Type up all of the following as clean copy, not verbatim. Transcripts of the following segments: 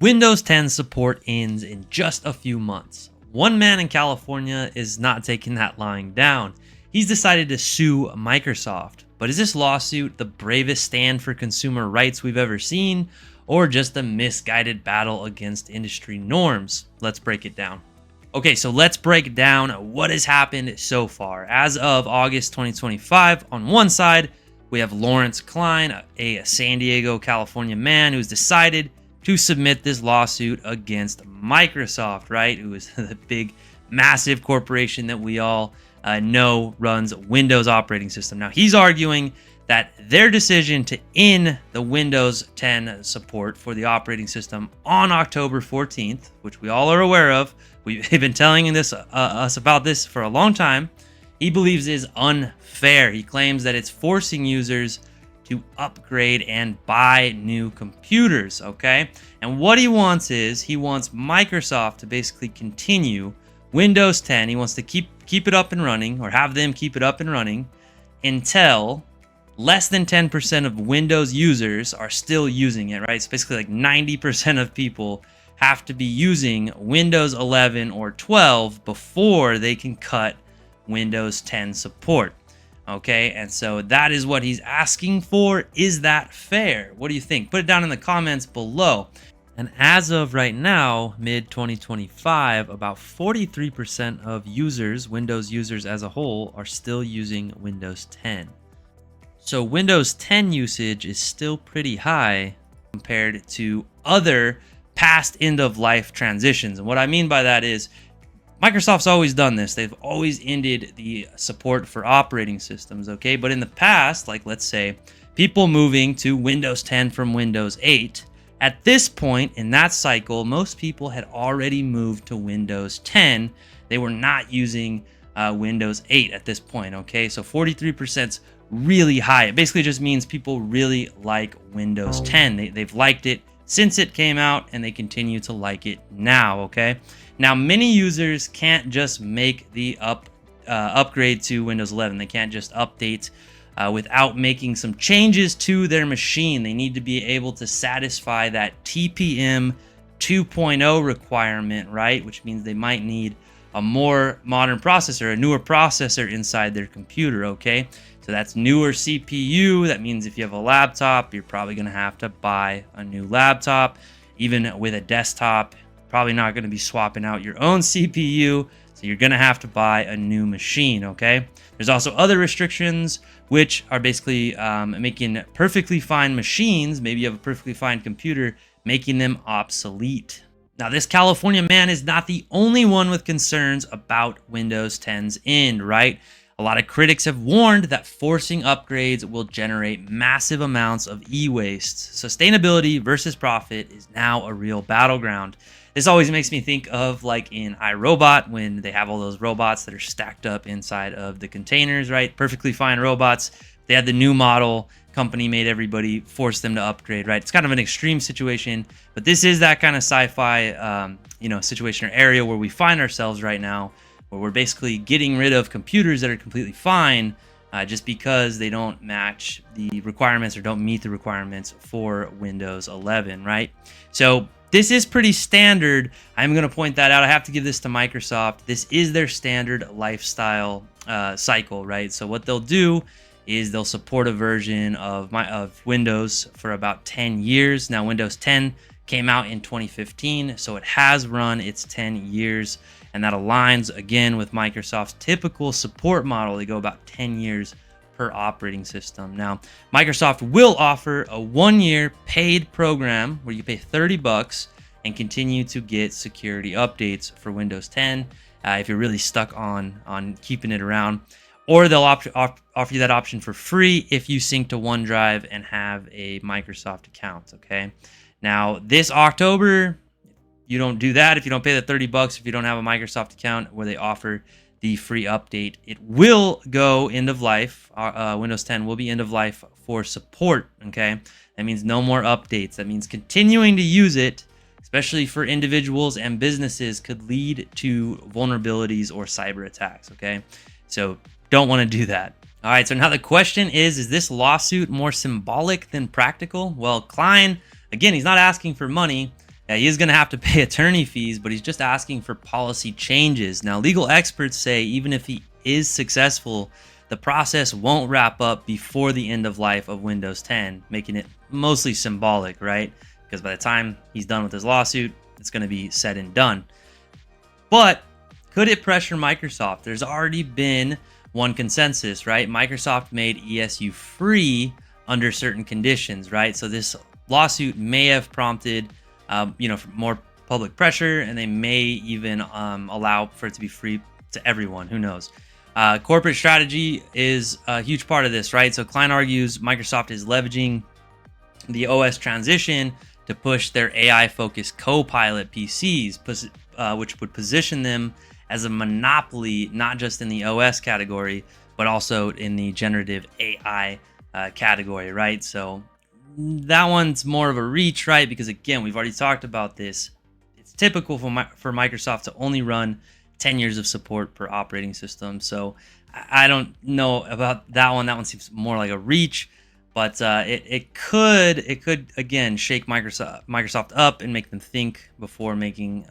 Windows 10 support ends in just a few months. One man in California is not taking that lying down. He's decided to sue Microsoft. But is this lawsuit the bravest stand for consumer rights we've ever seen, or just a misguided battle against industry norms? Let's break it down. Okay, so let's break down what has happened so far. As of August 2025, on one side, we have Lawrence Klein, a San Diego, California man who's decided to submit this lawsuit against Microsoft, right? Who is the big, massive corporation that we all know runs Windows operating system. Now, he's arguing that their decision to end the Windows 10 support for the operating system on October 14th, which we all are aware of, we've been telling us about this for a long time, he believes is unfair. He claims that it's forcing users to upgrade and buy new computers, okay? And what he wants is, he wants Microsoft to basically continue Windows 10. He wants to keep it up and running, or have them keep it up and running until less than 10% of Windows users are still using it, right? It's basically like 90% of people have to be using Windows 11 or 12 before they can cut Windows 10 support. Okay, and so that is what he's asking for. Is that fair? What do you think? Put it down in the comments below. And as of right now, mid-2025, about 43% of users, Windows users as a whole, are still using Windows 10. So Windows 10 usage is still pretty high compared to other past end-of-life transitions. And what I mean by that is, Microsoft's always done this. They've always ended the support for operating systems, okay? But in the past, like let's say, people moving to Windows 10 from Windows 8, at this point in that cycle, most people had already moved to Windows 10. They were not using Windows 8 at this point, okay? So 43% is really high. It basically just means people really like Windows 10. They've liked it since it came out, and they continue to like it now, okay? Now, many users can't just make the upgrade to Windows 11. They can't just update without making some changes to their machine. They need to be able to satisfy that TPM 2.0 requirement, right? Which means they might need a more modern processor, a newer processor inside their computer, okay? So that's newer CPU. That means if you have a laptop, you're probably gonna have to buy a new laptop. Even with a desktop, probably not going to be swapping out your own CPU, so you're going to have to buy a new machine, okay? There's also other restrictions, which are basically making perfectly fine machines, maybe you have a perfectly fine computer, making them obsolete. Now, this California man is not the only one with concerns about Windows 10's end, right? A lot of critics have warned that forcing upgrades will generate massive amounts of e-waste. Sustainability versus profit is now a real battleground. This always makes me think of like in iRobot, when they have all those robots that are stacked up inside of the containers, right? Perfectly fine robots. They had the new model, company made everybody force them to upgrade, right? It's kind of an extreme situation, but this is that kind of sci-fi, situation or area where we find ourselves right now, where we're basically getting rid of computers that are completely fine just because they don't match the requirements or don't meet the requirements for Windows 11, right? So this is pretty standard. I'm going to point that out. I have to give this to Microsoft. This is their standard lifestyle cycle, right? So what they'll do is they'll support a version of Windows for about 10 years. Now, Windows 10 came out in 2015, so it has run its 10 years, and that aligns again with Microsoft's typical support model. They go about 10 years per operating system. Now, Microsoft will offer a 1-year paid program where you pay $30 and continue to get security updates for Windows 10 if you're really stuck on keeping it around. Or they'll offer you that option for free if you sync to OneDrive and have a Microsoft account, okay? Now, this October, you don't do that if you don't pay the $30, if you don't have a Microsoft account where they offer the free update. It will go end of life. Windows 10 will be end of life for support, okay? That means no more updates. That means continuing to use it, especially for individuals and businesses, could lead to vulnerabilities or cyber attacks, okay? So don't want to do that. All right, so now the question is this lawsuit more symbolic than practical? Well, Klein, again, he's not asking for money. Yeah, he is going to have to pay attorney fees, but he's just asking for policy changes. Now, legal experts say even if he is successful, the process won't wrap up before the end of life of Windows 10, making it mostly symbolic, right? Because by the time he's done with his lawsuit, it's going to be said and done. But could it pressure Microsoft? There's already been one consensus, right? Microsoft made ESU free under certain conditions, right? So this lawsuit may have prompted, more public pressure, and they may even allow for it to be free to everyone. Who knows? Corporate strategy is a huge part of this, right? So Klein argues Microsoft is leveraging the OS transition to push their AI-focused Copilot PCs, which would position them as a monopoly, not just in the OS category, but also in the generative AI category, right? So that one's more of a reach, right? Because again, we've already talked about this. It's typical for Microsoft to only run 10 years of support per operating system. So I don't know about that one. That one seems more like a reach, but it could again shake Microsoft up and make them think before making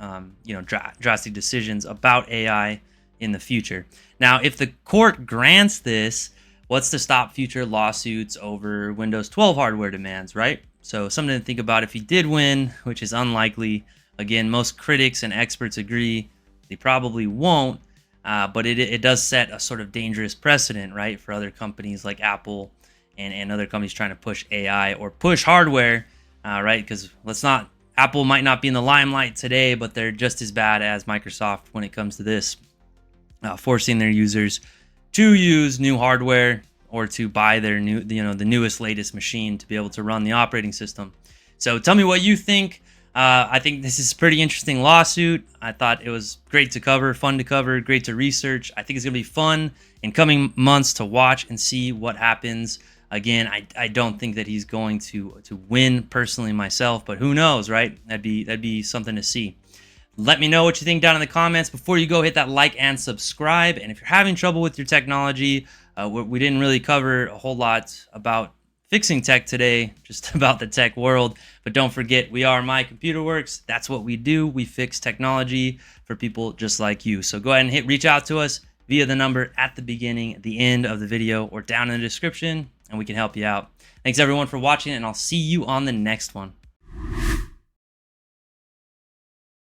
drastic decisions about AI in the future. Now, if the court grants this, what's to stop future lawsuits over Windows 12 hardware demands, right? So something to think about if he did win, which is unlikely. Again, most critics and experts agree they probably won't, but it does set a sort of dangerous precedent, right, for other companies like Apple and other companies trying to push AI or push hardware, right? Because Apple might not be in the limelight today, but they're just as bad as Microsoft when it comes to this, forcing their users to use new hardware or to buy their the newest, latest machine to be able to run the operating system. So tell me what you think. I think this is a pretty interesting lawsuit. I thought it was great to cover, fun to cover, great to research. I think it's going to be fun in coming months to watch and see what happens. Again, I don't think that he's going to win personally myself, but who knows, right? That'd be something to see. Let me know what you think down in the comments. Before you go, hit that like and subscribe. And if you're having trouble with your technology, we didn't really cover a whole lot about fixing tech today, just about the tech world. But don't forget, we are My Computer Works. That's what we do. We fix technology for people just like you. So go ahead and reach out to us via the number at the beginning, at the end of the video, or down in the description, and we can help you out. Thanks everyone for watching, and I'll see you on the next one.